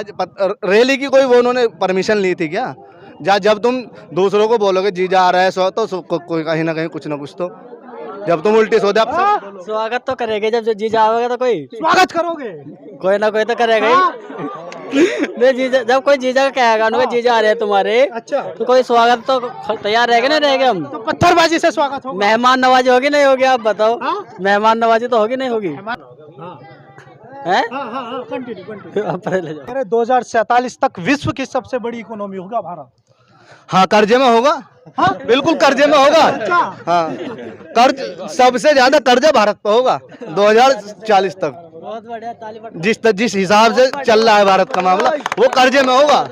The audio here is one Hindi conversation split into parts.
रैली की कोई वो उन्होंने परमिशन ली थी क्या? जब तुम दूसरों को बोलोगे जीजा आ रहा है सो, तो कोई कहीं ना कहीं कुछ ना कुछ तो, जब तुम उल्टी सोते आप स्वागत तो करेंगे जब जीजा आवेगा तो कोई स्वागत करोगे? कोई ना कोई तो करेगा ही। नहीं जीजा, जब कोई जीजा का कहेगा उनके जीजा आ रहे हैं तुम्हारे, अच्छा, तो कोई स्वागत तो तैयार रहेगा ना, रहेगा हम। तो पत्थरबाजी से स्वागत होगा? मेहमान नवाजी होगी नहीं होगी आप बताओ? मेहमान नवाजी तो होगी नहीं होगी? हैं? कंटिन्यू। आप पहले ले जाओ। 2047 तक विश्व की सबसे बड़ी इकोनॉमी होगा भारत। हाँ कर्जे में होगा। हाँ बिल्कुल कर्जे में होगा। हाँ कर्ज सबसे ज्यादा कर्जा भारत पे होगा 2040 तक। बहुत बढ़िया, ताली बजाओ। जिस हिसाब से चल रहा है भारत का मामला, वो कर्जे में होगा।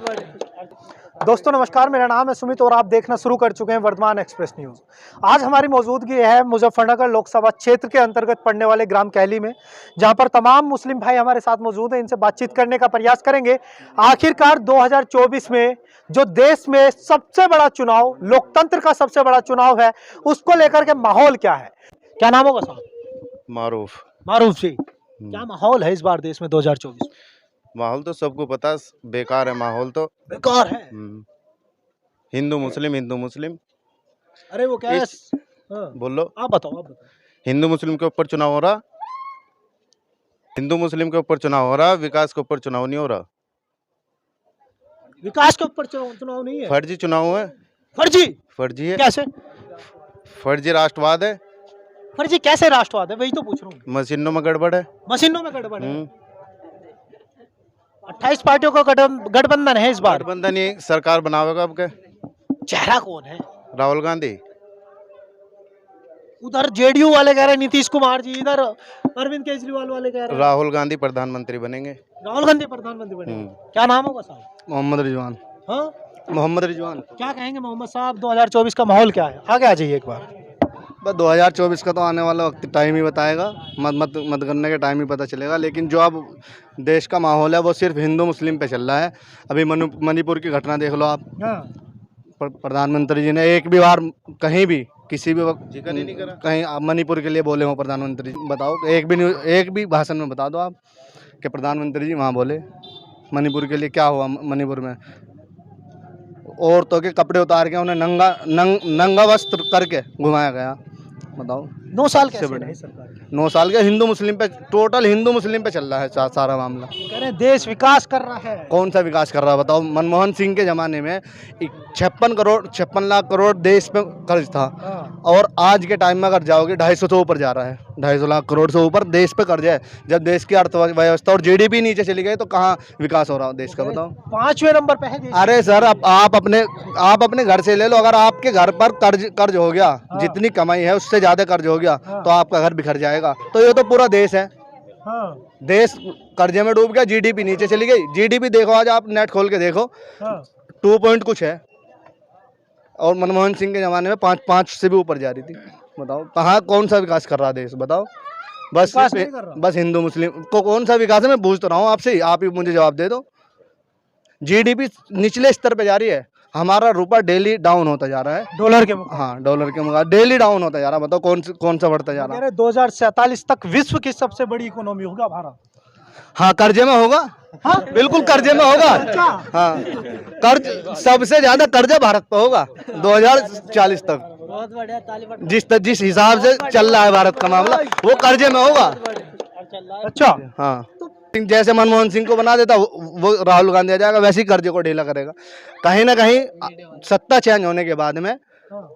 दोस्तों नमस्कार, मेरा नाम है सुमित और आप देखना शुरू कर चुके हैं वर्धमान एक्सप्रेस न्यूज़। आज हमारी मौजूदगी है मुजफ्फरनगर लोकसभा क्षेत्र के अंतर्गत पड़ने वाले ग्राम कैली में, जहां पर तमाम मुस्लिम भाई हमारे साथ मौजूद हैं। इनसे बातचीत करने का प्रयास करेंगे। आखिरकार 2024 में जो देश में सबसे बड़ा चुनाव, लोकतंत्र का सबसे बड़ा चुनाव है, उसको लेकर के माहौल क्या है। क्या नाम होगा साहब? मारूफ जी, क्या माहौल है इस बार देश में 2024? माहौल तो सबको पता, बेकार है माहौल तो। बेकार है? हिंदू मुस्लिम। अरे वो क्या है? बोलो, आप बताओ। हिंदू मुस्लिम के ऊपर चुनाव हो रहा, विकास के ऊपर चुनाव नहीं हो रहा। विकास के ऊपर चुनाव नहीं है, फर्जी चुनाव है। फर्जी है। कैसे फर्जी राष्ट्रवाद है। फर्जी कैसे राष्ट्रवाद है, वही तो पूछ रहा हूँ। मशीनों में गड़बड़ है। 28 पार्टियों का गठबंधन है इस बार। गठबंधन ही सरकार बनावेगा। आपके चेहरा कौन है? राहुल गांधी। उधर जेडीयू वाले कह रहे हैं नीतीश कुमार जी, इधर अरविंद केजरीवाल वाले कह रहे हैं राहुल गांधी प्रधानमंत्री बनेंगे। क्या नाम होगा साहब? मोहम्मद रिजवान। हाँ, मोहम्मद रिजवान। क्या कहेंगे मोहम्मद साहब, 2024 का माहौल क्या है? आगे आ जाइए एक बार। बस 2024 का तो आने वाला वक्त टाइम ही बताएगा, मत करने के टाइम ही पता चलेगा। लेकिन जो अब देश का माहौल है वो सिर्फ हिंदू मुस्लिम पे चल रहा है। अभी मणिपुर की घटना देख लो आप। प्रधानमंत्री जी ने एक भी बार कहीं भी किसी भी वक्त जिक्र नहीं करा। कहीं मणिपुर के लिए बोले हो प्रधानमंत्री जी? बताओ, एक भी भाषण में बता दो आप कि प्रधानमंत्री जी वहाँ बोले मणिपुर के लिए। क्या हुआ मणिपुर में? औरतों के कपड़े उतार के उन्हें नंगा वस्त्र करके घुमाया गया। बताओ 9 साल कैसे रहे सरकार? 9 साल के हिंदू मुस्लिम पे, टोटल हिंदू मुस्लिम पे चल रहा है सारा मामला। कह रहे हैं देश विकास कर रहा है। कौन सा विकास कर रहा है बताओ? मनमोहन सिंह के ज़माने में 56 लाख करोड़ देश पे कर्ज था, और आज के टाइम में अगर जाओगे 250 से ऊपर जा रहा है। 250 लाख करोड़ से ऊपर देश पे कर्ज है। जब देश की अर्थव्यवस्था और जीडीपी नीचे चली गई तो कहाँ विकास हो रहा है देश का? बताओ। 5वें नंबर पे है। अरे सर, आप अपने घर से ले लो। अगर आपके घर पर कर्ज हो गया, जितनी कमाई है उससे ज्यादा कर्ज हो गया, तो आपका घर बिखर जाएगा। तो ये तो पूरा देश है। देश कर्जे में डूब गया, जीडीपी नीचे चली गई। जीडीपी देखो, आज आप नेट खोल के देखो, 2 पॉइंट कुछ है, और मनमोहन सिंह के ज़माने में 5 से भी ऊपर जा रही थी। बताओ कहाँ, कौन सा विकास कर रहा देश? बताओ। बस हिंदू मुस्लिम को कौन सा विकास है? मैं पूछ तो रहा हूँ आपसे, आप ही मुझे जवाब दे दो। जीडीपी निचले स्तर पे जा रही है, हमारा रुपया डेली डाउन होता जा रहा है। डॉलर के मुकाबले डेली डाउन होता जा रहा है। बताओ कौन सा बढ़ता जा रहा है? 2047 तक विश्व की सबसे बड़ी इकोनॉमी होगा भारत। हाँ कर्जे में होगा। हाँ बिल्कुल कर्जे में होगा। हाँ कर्ज सबसे ज्यादा कर्जा भारत पे होगा 2040 तक। बहुत बढ़िया, ताली बजाओ। जिस हिसाब से चल रहा है भारत का मामला, वो कर्जे में होगा। अच्छा, हाँ, जैसे मनमोहन सिंह को बना देता वो राहुल गांधी आ जाएगा, वैसे ही कर्जे को ढीला करेगा। कहीं ना कहीं सत्ता चेंज होने के बाद में,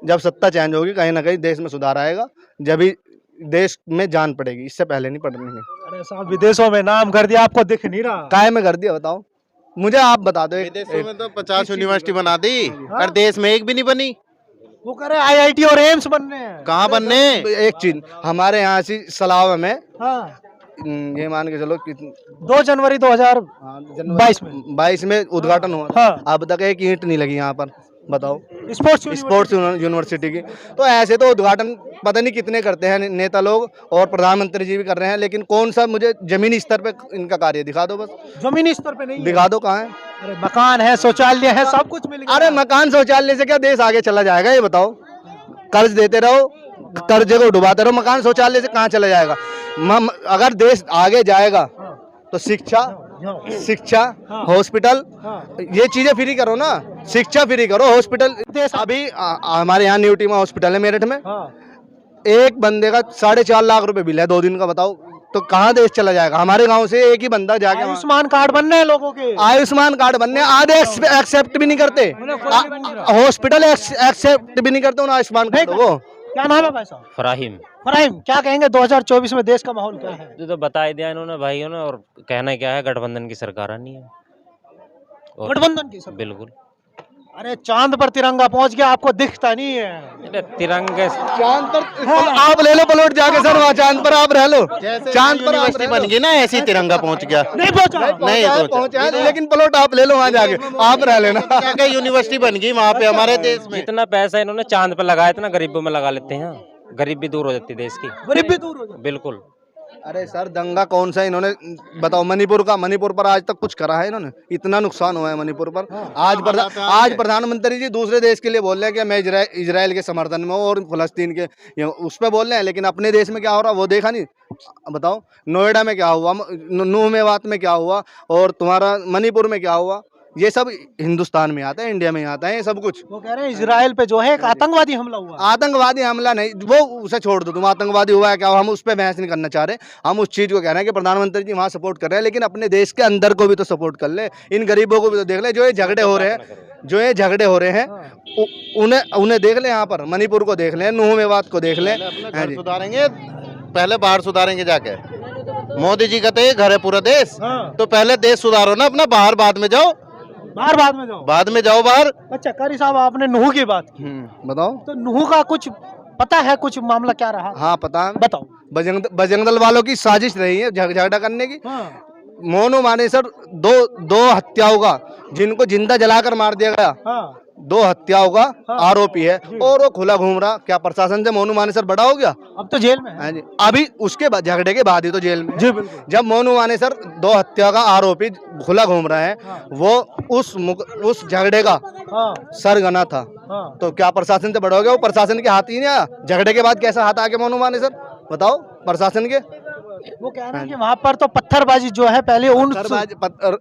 जब सत्ता चेंज होगी, कहीं ना कहीं देश में सुधार आएगा, जब ही देश में जान पड़ेगी, इससे पहले नहीं पड़नी है। अरे साहब, विदेशों में नाम कर दिया, आपको दिख नहीं रहा? काय में कर दिया बताओ मुझे, आप बता दो। विदेशों में तो 50 यूनिवर्सिटी बना दी, और देश में एक भी नहीं बनी। वो कह रहे हैं आईआईटी और एम्स बनने हैं। कहाँ बनने? एक चीज हमारे यहाँ से सलाव में, हाँ, ये मान के चलो 2 जनवरी 2022 में उद्घाटन हुआ। हाँ। अब तक एक ईंट नहीं लगी यहाँ पर। बताओ, स्पोर्ट्स यूनिवर्सिटी की। तो ऐसे तो उद्घाटन पता नहीं कितने करते हैं नेता लोग, और प्रधानमंत्री जी भी कर रहे हैं, लेकिन कौन सा मुझे जमीनी स्तर पे इनका कार्य दिखा दो। बस जमीनी स्तर पे नहीं दिखा दो कहाँ है। अरे मकान है, शौचालय है, सब कुछ मिल गया। अरे मकान शौचालय से क्या देश आगे चला जाएगा? ये बताओ। कर्ज देते रहो, कर्जे को डुबाते रहो, मकान शौचालय से कहाँ चला जाएगा? अगर देश आगे जाएगा तो शिक्षा, शिक्षा, हाँ। हॉस्पिटल, हाँ। ये चीजें फ्री करो ना। शिक्षा फ्री करो, हॉस्पिटल। अभी हमारे यहाँ न्यू टीमा हॉस्पिटल है मेरठ में, हाँ। एक बंदे का 4.5 लाख रुपए बिल है 2 दिन का। बताओ तो कहाँ देश चला जाएगा। हमारे गांव से एक ही बंदा जाके वहाँ- आयुष्मान कार्ड बनने हैं लोगों के। आयुष्मान कार्ड बनने, आधे एक्सेप्ट भी नहीं करते, हॉस्पिटल एक्सेप्ट भी नहीं करते उन आयुष्मान कार्ड को। क्या नाम है भाई साहब? फराहिम। फराहिम, क्या कहेंगे 2024 में देश का माहौल क्या है? तो बता ही दिया इन्होंने भाइयों ने, और कहना क्या है, गठबंधन की सरकार आनी है। और गठबंधन की सरकार। बिल्कुल। अरे चांद पर तिरंगा पहुंच गया, आपको दिखता नहीं है। अरे तिरंगे चांद पर आप ले लो प्लॉट जाके सर, वहाँ चांद पर आप रह लो। चांद पर यूनिवर्सिटी बन गई ना, ऐसी तिरंगा पहुंच गया। नहीं पहुंचा। नहीं पहुंचा है, लेकिन प्लॉट आप ले लो वहाँ जाके, आप रह लेना। क्या यूनिवर्सिटी बन गई वहाँ पे हमारे देश में। जितना पैसा इन्होंने चांद पे लगाया, इतना गरीबों में लगा लेते हैं। गरीब भी दूर हो जाती है देश की। गरीब भी दूर हो जाए। बिल्कुल। अरे सर दंगा कौन सा इन्होंने बताओ, मणिपुर का, मणिपुर पर आज तक कुछ करा है इन्होंने? इतना नुकसान हुआ है मणिपुर पर। आज प्रधानमंत्री जी दूसरे देश के लिए बोल रहे हैं कि मैं इजराइल के समर्थन में हूँ और फलस्तीन के उस पर बोल रहे हैं, लेकिन अपने देश में क्या हो रहा है वो देखा नहीं। बताओ नोएडा में क्या हुआ, नूह मेवात में क्या हुआ, और तुम्हारा मणिपुर में क्या हुआ। ये सब हिंदुस्तान में आता है, इंडिया में आता है ये सब कुछ। वो कह रहे हैं इजराइल पे जो है एक आतंकवादी हमला हुआ। आतंकवादी हमला नहीं, वो उसे छोड़ दो, तुम आतंकवादी हुआ है क्या, हम उस पर बहस नहीं करना चाह रहे। हम उस चीज को कह रहे हैं कि प्रधानमंत्री जी वहाँ सपोर्ट कर रहे हैं, लेकिन अपने देश के अंदर को भी तो सपोर्ट कर ले। इन गरीबों को भी तो देख ले, जो ये झगड़े हो रहे हैं, उन्हें देख ले। यहाँ पर मणिपुर को देख ले, नूह मेवात को देख ले। सुधारेंगे, पहले बाहर सुधारेंगे जाके। मोदी जी कहते हैं घर है पूरा देश, तो पहले देश सुधारो ना अपना, बाहर बाद में जाओ। बाहर बाद में जाओ, बाद में जाओ बाहर। अच्छा कारी साहब, आपने नूह की बात की, बताओ तो नूह का कुछ पता है, कुछ मामला क्या रहा? हाँ पता है, बताओ। बजरंग दल वालों की साजिश रही है झगड़ा करने की। हाँ। मोनू मानेसर दो हत्याओं का, जिनको जिंदा जलाकर मार दिया गया, हाँ। 2 हत्याओं का आरोपी है, और वो खुला घूम रहा। क्या प्रशासन से मोनू मानेसर बड़ा हो गया? अब तो जेल में है। हाँ जी, अभी उसके झगड़े के बाद ही तो जेल में। जी बिल्कुल। जब मोनू मानेसर 2 हत्या का आरोपी खुला घूम रहा है, वो उस झगड़े का सरगना था, तो क्या प्रशासन से बड़ा हो गया? वो प्रशासन के हाथ ही नहीं आया। झगड़े के बाद कैसा हाथ आ गया मोनू मानेसर, बताओ प्रशासन के? वो कह रहे हैं कि वहाँ पर तो पत्थरबाजी जो है पहले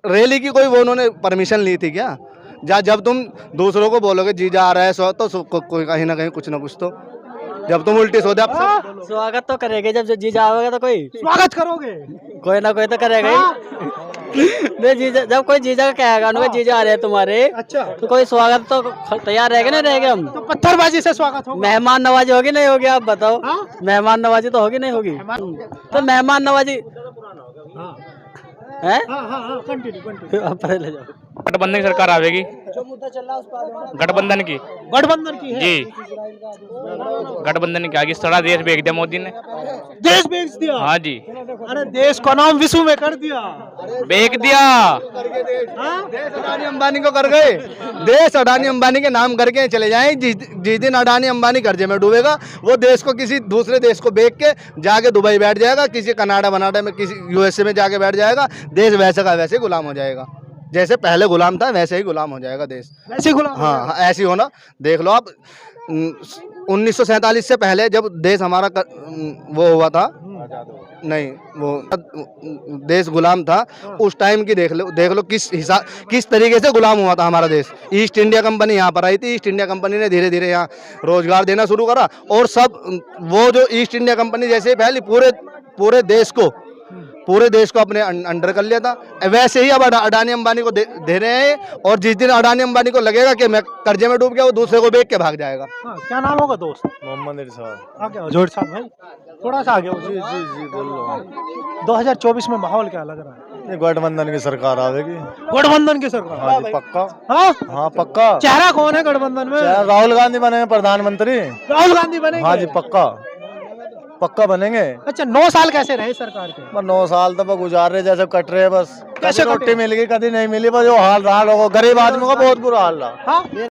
रैली की कोई वो उन्होंने परमिशन ली थी क्या? जब तुम दूसरों को बोलोगे जीजा आ रहा है सो, तो कोई कहीं ना कहीं कुछ ना कुछ तो, जब तुम उल्टी सोचे आप स्वागत तो करेंगे। जब जीजा आवेगा तो कोई स्वागत करोगे, कोई ना कोई तो करेगा ही। नहीं जीजा, जब कोई जीजा का कहेगा उनके जीजा आ रहे हैं तुम्हारे, अच्छा, तो कोई स्वागत तो तैयार रहेगा नहीं रहेगा। हम तो पत्थरबाजी से स्वागत होगा। मेहमान नवाजी होगी नहीं होगी, आप बताओ। मेहमान नवाजी तो होगी नहीं होगी, तो मेहमान नवाजी है। आप पहले जाओ। गठबंधन की सरकार आवेगी, जो मुद्दा चल रहा है उस पर गठबंधन की है जी, गठबंधन की आगे सारा देश बेच दिया मोदी ने। देश बेच दिया। हाँ जी, अरे देश का नाम विश्व में कर दिया, बेच दिया। देश अडानी अंबानी को कर गए। देश अडानी अंबानी के नाम करके चले जाएं। जिस दिन अडानी अंबानी कर्जे में डूबेगा, वो देश को किसी दूसरे देश को बेच के जाके दुबई बैठ जाएगा, किसी कनाडा में, किसी यूएसए में जाके बैठ जाएगा। देश वैसे का वैसे गुलाम हो जाएगा, जैसे पहले गुलाम था वैसे ही गुलाम हो जाएगा देश। वैसे गुलाम। हाँ ऐसी होना देख लो आप। 1947 से पहले जब देश हमारा वो हुआ था, नहीं वो देश गुलाम था, उस टाइम की देख लो किस तरीके से गुलाम हुआ था हमारा देश। ईस्ट इंडिया कंपनी यहाँ पर आई थी। ईस्ट इंडिया कंपनी ने धीरे धीरे यहाँ रोजगार देना शुरू करा, और सब वो जो ईस्ट इंडिया कंपनी जैसे पहले पूरे देश को अपने अंडर कर लिया था, वैसे ही अब अडानी अंबानी को दे रहे हैं। और जिस दिन अडानी अंबानी को लगेगा कि मैं कर्जे में डूब गया, वो दूसरे को बेच के भाग जाएगा। हाँ, क्या नाम होगा दोस्त? मोहम्मद इरशाद। आगे आओ जोड़ साहब भाई, थोड़ा सा आगे। जी बोल लो। 2024 में माहौल क्या लग रहा है? ये गठबंधन की सरकार आवेगी। गठबंधन की सरकार? हाँ जी पक्का। हाँ पक्का। चेहरा कौन है गठबंधन में? राहुल गांधी बनेंगे प्रधानमंत्री। राहुल गांधी बनेंगे? हाँ जी पक्का बनेंगे। अच्छा 9 साल कैसे रहे सरकार के? 9 साल तो गुजार रहे जैसे कट रहे, बस कैसे रोटी मिल गई, कभी नहीं मिली, बस जो हाल रहा लोगों, गरीब आदमी का बहुत बुरा हाल रहा। हाँ